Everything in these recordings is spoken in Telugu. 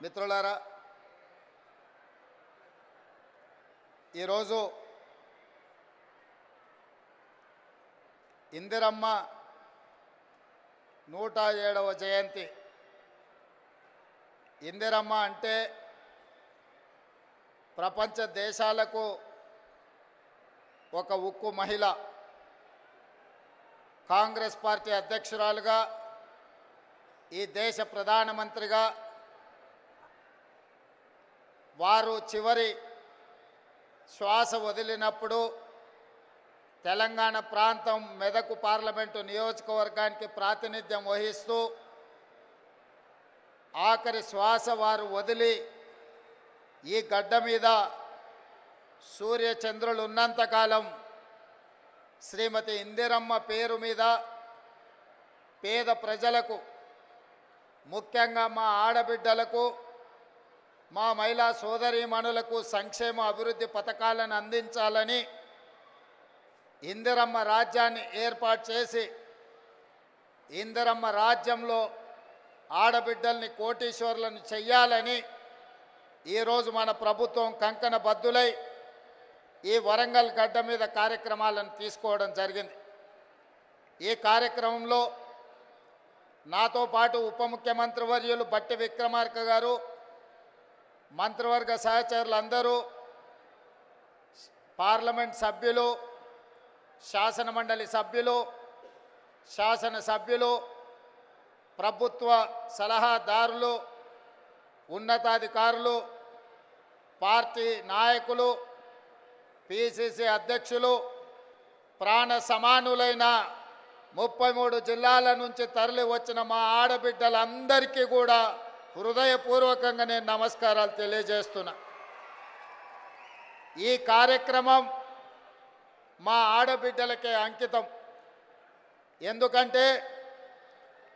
మిత్రులారా, ఈరోజు ఇందిరమ్మ 107వ జయంతి. ఇందిరమ్మ అంటే ప్రపంచ దేశాలకు ఒక ఉక్కు మహిళ. కాంగ్రెస్ పార్టీ అధ్యక్షురాలుగా, ఈ దేశ ప్రధానమంత్రిగా వారు చివరి శ్వాస వదిలినప్పుడు తెలంగాణ ప్రాంతం మెదక్ పార్లమెంటు నియోజకవర్గానికి ప్రాతినిధ్యం వహిస్తూ ఆఖరి శ్వాస వారు వదిలి ఈ గడ్డ మీద సూర్యచంద్రులు ఉన్నంతకాలం శ్రీమతి ఇందిరమ్మ పేరు మీద పేద ప్రజలకు, ముఖ్యంగా మా ఆడబిడ్డలకు, మా మహిళా సోదరీమణులకు సంక్షేమ అభివృద్ధి పథకాలను అందించాలని ఇందిరమ్మ రాజ్యాన్ని ఏర్పాటు చేసి ఇందిరమ్మ రాజ్యంలో ఆడబిడ్డల్ని కోటీశ్వరులను చెయ్యాలని ఈరోజు మన ప్రభుత్వం కంకణ బద్దులై ఈ వరంగల్ గడ్డ మీద కార్యక్రమాలను తీసుకోవడం జరిగింది. ఈ కార్యక్రమంలో నాతో పాటు ఉప ముఖ్యమంత్రి వర్యులు బట్టి విక్రమార్క గారు, మంత్రివర్గ సహచరులందరూ, పార్లమెంట్ సభ్యులు, శాసనమండలి సభ్యులు, శాసనసభ్యులు, ప్రభుత్వ సలహాదారులు, ఉన్నతాధికారులు, పార్టీ నాయకులు, పిసిసి అధ్యక్షులు, ప్రాణ సమానులైన 33 జిల్లాల నుంచి తరలి వచ్చిన మా ఆడబిడ్డలందరికీ కూడా హృదయపూర్వకంగా నేను నమస్కారాలు తెలియజేస్తున్నా. ఈ కార్యక్రమం మా ఆడబిడ్డలకే అంకితం. ఎందుకంటే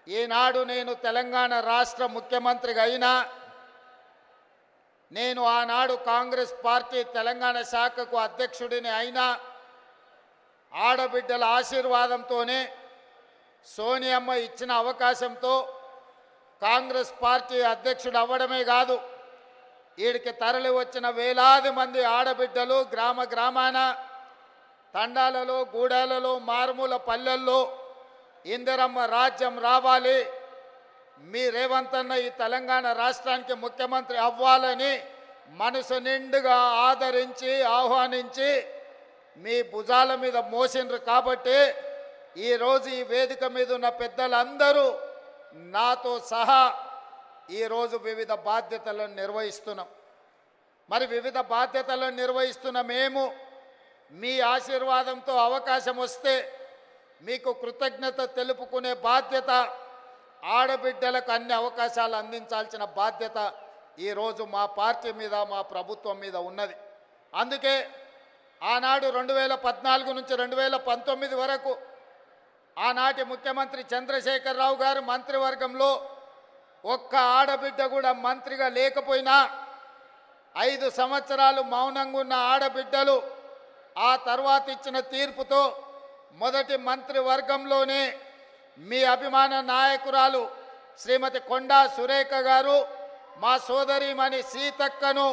ఈనాడు నేను తెలంగాణ రాష్ట్ర ముఖ్యమంత్రిగా అయినా, నేను ఆనాడు కాంగ్రెస్ పార్టీ తెలంగాణ శాఖకు అధ్యక్షుడిని అయినా ఆడబిడ్డల ఆశీర్వాదంతోనే, సోనియమ్మ ఇచ్చిన అవకాశంతో కాంగ్రెస్ పార్టీ అధ్యక్షుడు అవ్వడమే కాదు, వీడికి తరలి వచ్చిన వేలాది మంది ఆడబిడ్డలు గ్రామ గ్రామాన, తండాలలో, గూడాలలో, మారుమూల పల్లెల్లో ఇందిరమ్మ రాజ్యం రావాలి, మీ రేవంత్ అన్న ఈ తెలంగాణ రాష్ట్రానికి ముఖ్యమంత్రి అవ్వాలని మనసు నిండుగా ఆదరించి ఆహ్వానించి మీ భుజాల మీద మోసిండ్రు. కాబట్టి ఈరోజు ఈ వేదిక మీద ఉన్న పెద్దలందరూ నాతో సహా ఈరోజు వివిధ బాధ్యతలను నిర్వహిస్తున్నాం. మరి వివిధ బాధ్యతలను నిర్వహిస్తున్న మేము మీ ఆశీర్వాదంతో అవకాశం వస్తే మీకు కృతజ్ఞత తెలుపుకునే బాధ్యత, ఆడబిడ్డలకు అన్ని అవకాశాలు అందించాల్సిన బాధ్యత ఈరోజు మా పార్టీ మీద, మా ప్రభుత్వం మీద ఉన్నది. అందుకే ఆనాడు 2014 నుంచి 2019 వరకు ఆనాటి ముఖ్యమంత్రి చంద్రశేఖరరావు గారు మంత్రివర్గంలో ఒక్క ఆడబిడ్డ కూడా మంత్రిగా లేకపోయినా 5 సంవత్సరాలు మౌనంగా ఉన్న ఆడబిడ్డలు ఆ తర్వాత ఇచ్చిన తీర్పుతో మొదటి మంత్రివర్గంలోనే మీ అభిమాన నాయకురాలు శ్రీమతి కొండా సురేఖ గారు, మా సోదరీమణి సీతక్కను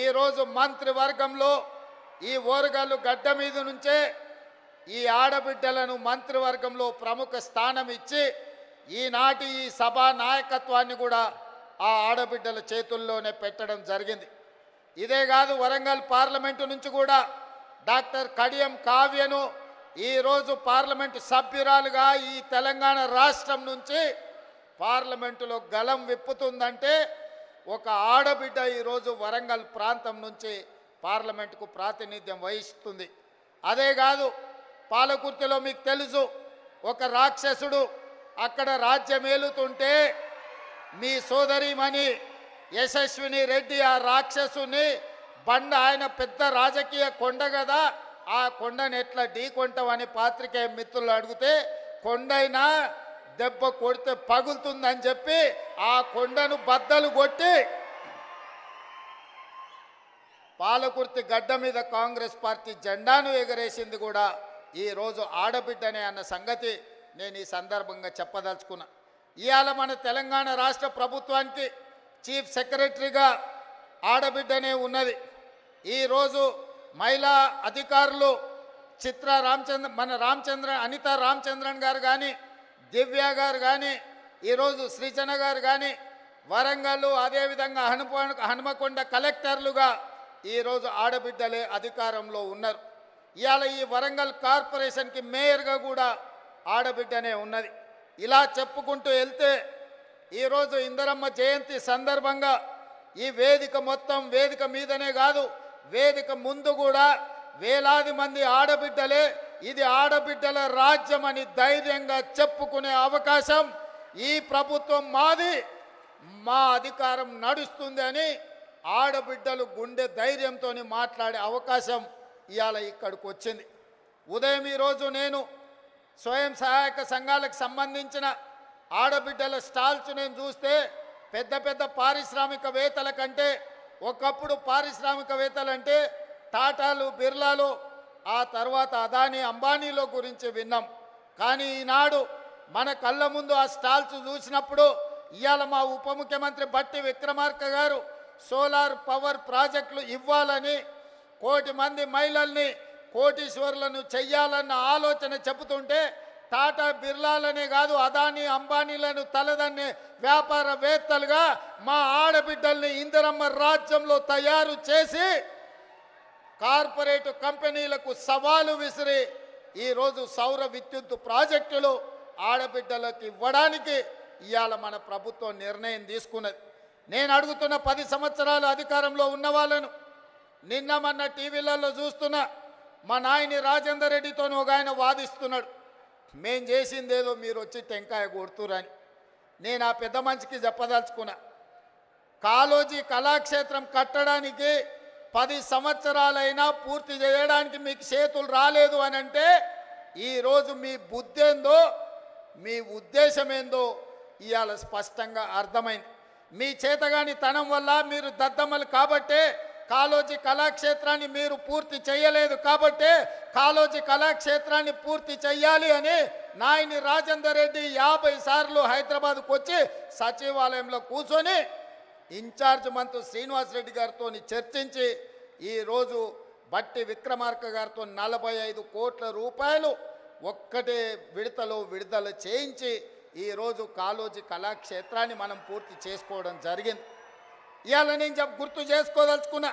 ఈరోజు మంత్రివర్గంలో ఈ ఓరుగల్లు గడ్డ మీద నుంచే ఈ ఆడబిడ్డలను మంత్రివర్గంలో ప్రముఖ స్థానం ఇచ్చి ఈనాటి ఈ సభా నాయకత్వాన్ని కూడా ఆ ఆడబిడ్డల చేతుల్లోనే పెట్టడం జరిగింది. ఇదే కాదు, వరంగల్ పార్లమెంటు నుంచి కూడా డాక్టర్ కడియం కావ్యను ఈరోజు పార్లమెంటు సభ్యురాలుగా ఈ తెలంగాణ రాష్ట్రం నుంచి పార్లమెంటులో గలం విప్పుతుందంటే ఒక ఆడబిడ్డ ఈరోజు వరంగల్ ప్రాంతం నుంచి పార్లమెంటుకు ప్రాతినిధ్యం వహిస్తుంది. అదే కాదు, పాలకుర్తిలో మీకు తెలుసు, ఒక రాక్షసుడు అక్కడ రాజ్యమేలుతుంటే మీ సోదరిమణి యశస్విని రెడ్డి ఆ రాక్షసుని ఆయన పెద్ద రాజకీయ కొండ కదా, ఆ కొండను ఎట్లా ఢీకొంటామని పాత్రికేయ మిత్రులు అడిగితే, కొండైనా దెబ్బ కొడితే పగులుతుందని చెప్పి ఆ కొండను బద్దలు కొట్టి పాలకుర్తి గడ్డ మీద కాంగ్రెస్ పార్టీ జెండాను ఎగరేసింది కూడా ఈరోజు ఆడబిడ్డనే అన్న సంగతి నేను ఈ సందర్భంగా చెప్పదలుచుకున్నా. ఇవాళ మన తెలంగాణ రాష్ట్ర ప్రభుత్వానికి చీఫ్ సెక్రటరీగా ఆడబిడ్డనే ఉన్నది. ఈరోజు మహిళా అధికారులు చిత్ర రామచంద్ర అనిత రామచంద్రన్ గారు కానీ, దివ్య గారు కానీ, ఈరోజు సృజన గారు కానీ, వరంగల్ అదేవిధంగా హనుమకొండ కలెక్టర్లుగా ఈరోజు ఆడబిడ్డలే అధికారంలో ఉన్నారు. ఇవాళ ఈ వరంగల్ కార్పొరేషన్కి మేయర్గా కూడా ఆడబిడ్డనే ఉన్నది. ఇలా చెప్పుకుంటూ వెళ్తే ఈరోజు ఇందిరమ్మ జయంతి సందర్భంగా ఈ వేదిక మొత్తం వేదిక మీదనే కాదు, వేదిక ముందు కూడా వేలాది మంది ఆడబిడ్డలే ఇది ఆడబిడ్డల రాజ్యం అని ధైర్యంగా చెప్పుకునే అవకాశం ఈ ప్రభుత్వం మాది, మా అధికారం నడుస్తుంది అని ఆడబిడ్డలు గుండె ధైర్యంతో మాట్లాడే అవకాశం ఇవాళ ఇక్కడికి వచ్చింది. ఉదయం ఈరోజు నేను స్వయం సహాయక సంఘాలకు సంబంధించిన ఆడబిడ్డల స్టాల్స్ నేను చూస్తే పెద్ద పెద్ద పారిశ్రామికవేత్తల కంటే, ఒకప్పుడు పారిశ్రామికవేత్తలంటే టాటాలు, బిర్లాలు, ఆ తర్వాత అదానీ, అంబానీలో గురించి విన్నాం. కానీ ఈనాడు మన కళ్ళ ముందు ఆ స్టాల్స్ చూసినప్పుడు ఇవాళ మా ఉప ముఖ్యమంత్రి బట్టి విక్రమార్క గారు సోలార్ పవర్ ప్రాజెక్టులు ఇవ్వాలని, 1 కోటి మంది మహిళల్ని కోటీశ్వరులను చెయ్యాలన్న ఆలోచన చెబుతుంటే టాటా, బిర్లాలనే కాదు అదానీ, అంబానీలను తలదన్నే వ్యాపారవేత్తలుగా మా ఆడబిడ్డల్ని ఇందిరమ్మ రాజ్యంలో తయారు చేసి కార్పొరేట్ కంపెనీలకు సవాలు విసిరి ఈరోజు సౌర విద్యుత్ ప్రాజెక్టులు ఆడబిడ్డలకు ఇవ్వడానికి ఇవాళ మన ప్రభుత్వం నిర్ణయం తీసుకున్నది. నేను అడుగుతున్న 10 సంవత్సరాలు అధికారంలో ఉన్న వాళ్ళను, నిన్న మొన్న టీవీలలో చూస్తున్నా మా నాయని రాజేందర్ రెడ్డితో ఒక ఆయన వాదిస్తున్నాడు, మేం చేసిందేదో మీరు వచ్చి టెంకాయ కొడుతురని. నేను ఆ పెద్ద మనిషికి చెప్పదలుచుకున్నా, కాళోజీ కళాక్షేత్రం కట్టడానికి 10 సంవత్సరాలైనా పూర్తి చేయడానికి మీకు చేతులు రాలేదు అని అంటే ఈరోజు మీ బుద్ధి ఏందో, మీ ఉద్దేశం ఏందో ఇవాళ స్పష్టంగా అర్థమైంది. మీ చేతగాని తనం వల్ల మీరు దద్దమ్మలు కాబట్టే కాళోజీ కళాక్షేత్రాన్ని మీరు పూర్తి చేయలేదు కాబట్టే కాళోజీ కళాక్షేత్రాన్ని పూర్తి చేయాలి అని నాయని రాజేందర్ రెడ్డి 50 సార్లు హైదరాబాద్కు వచ్చి సచివాలయంలో కూర్చొని ఇన్ఛార్జ్ మంత్రి శ్రీనివాస్ రెడ్డి గారితో చర్చించి ఈరోజు బట్టి విక్రమార్క గారితో 45 కోట్ల రూపాయలు ఒక్కటే విడతలో విడుదల చేయించి ఈరోజు కాళోజీ కళాక్షేత్రాన్ని మనం పూర్తి చేసుకోవడం జరిగింది. ఇవాళ నేను గుర్తు చేసుకోదలుచుకున్నా,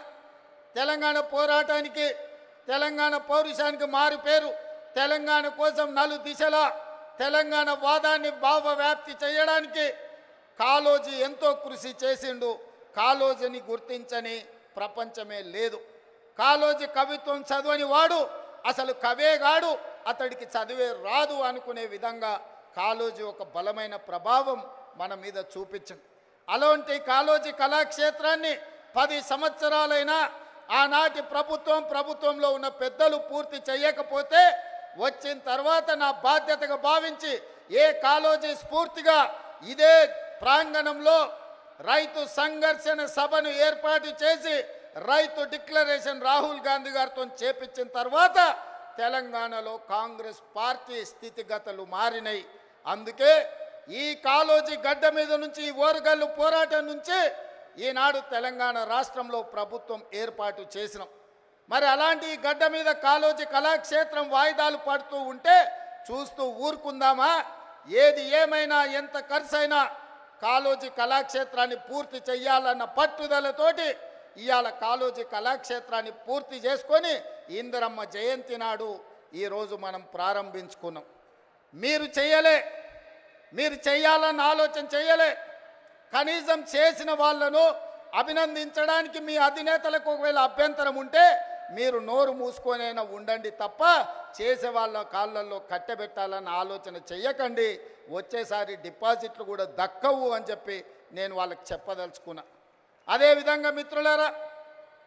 తెలంగాణ పోరాటానికి, తెలంగాణ పౌరుషానికి మారు పేరు, తెలంగాణ కోసం 4 దిశలా తెలంగాణ వాదాన్ని భావవ్యాప్తి చేయడానికి కాళోజీ ఎంతో కృషి చేసిండు. కాళోజీని గుర్తించని ప్రపంచమే లేదు. కాళోజీ కవిత్వం చదవని వాడు అసలు కవేగాడు, అతడికి చదివే రాదు అనుకునే విధంగా కాళోజీ ఒక బలమైన ప్రభావం మన మీద చూపించింది. అలాంటి కాళోజీ కళాక్షేత్రాన్ని 10 సంవత్సరాలైనా ఆనాటి ప్రభుత్వంలో ఉన్న పెద్దలు పూర్తి చేయకపోతే వచ్చిన తర్వాత నా బాధ్యతగా భావించి ఏ కాళోజీ స్ఫూర్తిగా ఇదే ప్రాంగణంలో రైతు సంఘర్షణ సభను ఏర్పాటు చేసి రైతు డిక్లరేషన్ రాహుల్ గాంధీ గారితో చేపించిన తర్వాత తెలంగాణలో కాంగ్రెస్ పార్టీ స్థితిగతులు మారినాయి. అందుకే ఈ కాళోజీ గడ్డ మీద నుంచి, ఈ ఓరుగల్లు పోరాటం నుంచి ఈనాడు తెలంగాణ రాష్ట్రంలో ప్రభుత్వం ఏర్పాటు చేసినాం. మరి అలాంటి ఈ గడ్డ మీద కాళోజీ కళాక్షేత్రం వాయిదాలు పడుతూ ఉంటే చూస్తూ ఊరుకుందామా? ఏది ఏమైనా ఎంత ఖర్చైనా కాళోజీ కళాక్షేత్రాన్ని పూర్తి చెయ్యాలన్న పట్టుదలతోటి ఇవాళ కాళోజీ కళాక్షేత్రాన్ని పూర్తి చేసుకొని ఇందిరమ్మ జయంతి నాడు ఈరోజు మనం ప్రారంభించుకున్నాం. మీరు చేయాలన్న ఆలోచన చేయలే. కనీసం చేసిన వాళ్ళను అభినందించడానికి మీ అధినేతలకు ఒకవేళ అభ్యంతరం ఉంటే మీరు నోరు మూసుకొనైనా ఉండండి తప్ప చేసే వాళ్ళ కాళ్ళల్లో కట్టబెట్టాలన్న ఆలోచన చెయ్యకండి. వచ్చేసారి డిపాజిట్లు కూడా దక్కవు అని చెప్పి నేను వాళ్ళకి చెప్పదలుచుకున్నా. అదేవిధంగా మిత్రులారా,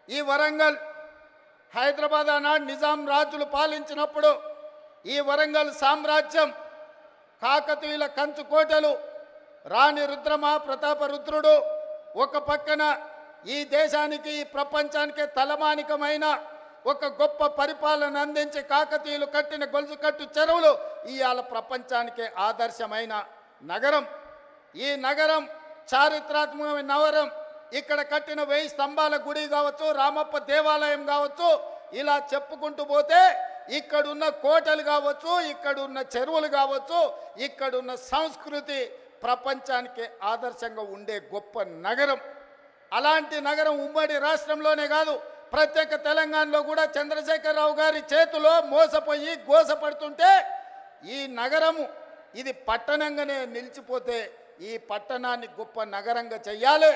ఈ వరంగల్, హైదరాబాద్ ఆనాడు నిజాం రాజులు పాలించినప్పుడు ఈ వరంగల్ సామ్రాజ్యం, కాకతీయుల కంచుకోటలు, రాణి రుద్రమ, ప్రతాప రుద్రుడు ఒక పక్కన ఈ దేశానికి, ఈ ప్రపంచానికే తలమానికమైన ఒక గొప్ప పరిపాలన అందించి కాకతీయులు కట్టిన గొలుసుకట్టు చెరువులు ఇవాళ ప్రపంచానికే ఆదర్శమైన నగరం. ఈ నగరం చారిత్రాత్మకమైన నగరం. ఇక్కడ కట్టిన 1000 స్తంభాల గుడి కావచ్చు, రామప్ప దేవాలయం కావచ్చు, ఇలా చెప్పుకుంటూ పోతే ఇక్కడున్న కోటలు కావచ్చు, ఇక్కడున్న చెరువులు కావచ్చు, ఇక్కడున్న సంస్కృతి ప్రపంచానికి ఆదర్శంగా ఉండే గొప్ప నగరం. అలాంటి నగరం ఉమ్మడి రాష్ట్రంలోనే కాదు, ప్రత్యేక తెలంగాణలో కూడా చంద్రశేఖరరావు గారి చేతిలో మోసపోయి గోసపడుతుంటే ఈ నగరము ఇది పట్టణంగానే నిలిచిపోతే ఈ పట్టణాన్ని గొప్ప నగరంగా చెయ్యాలి.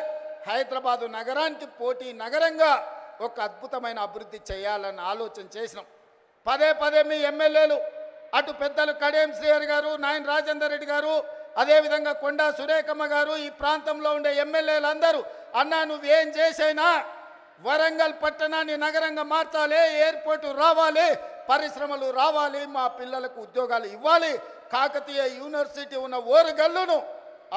హైదరాబాదు నగరానికి పోటీ నగరంగా ఒక అద్భుతమైన అభివృద్ధి చేయాలని ఆలోచన చేసినాం. పదే పదే మీ ఎమ్మెల్యేలు అటు పెద్దలు కడియం శ్రీహరి గారు, నాయన రాజేందర్ రెడ్డి గారు, అదేవిధంగా కొండా సురేఖమ్మ గారు, ఈ ప్రాంతంలో ఉండే ఎమ్మెల్యేలందరూ అన్నా నువ్వేం చేసైనా వరంగల్ పట్టణాన్ని నగరంగా మార్చాలి, ఎయిర్పోర్టు రావాలి, పరిశ్రమలు రావాలి, మా పిల్లలకు ఉద్యోగాలు ఇవ్వాలి, కాకతీయ యూనివర్సిటీ ఉన్న ఓరుగల్లును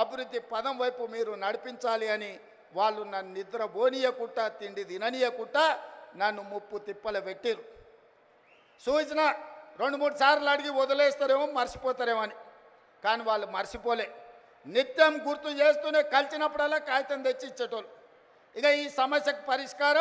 అభివృద్ధి పదం వైపు మీరు నడిపించాలి అని వాళ్ళు నన్ను నిద్ర పోనీయకుట్ట, తిండి తిననీయకుట్ట నన్ను ముప్పు తిప్పల పెట్టిరు. సూచన 2-3 సార్లు అడిగి వదిలేస్తారేమో, మర్చిపోతారేమో అని. కానీ వాళ్ళు మర్చిపోలే, నిత్యం గుర్తు చేస్తూనే కలిసినప్పుడల్లా కాగితం తెచ్చి ఇచ్చేటోళ్ళు. ఇక ఈ సమస్యకు పరిష్కారం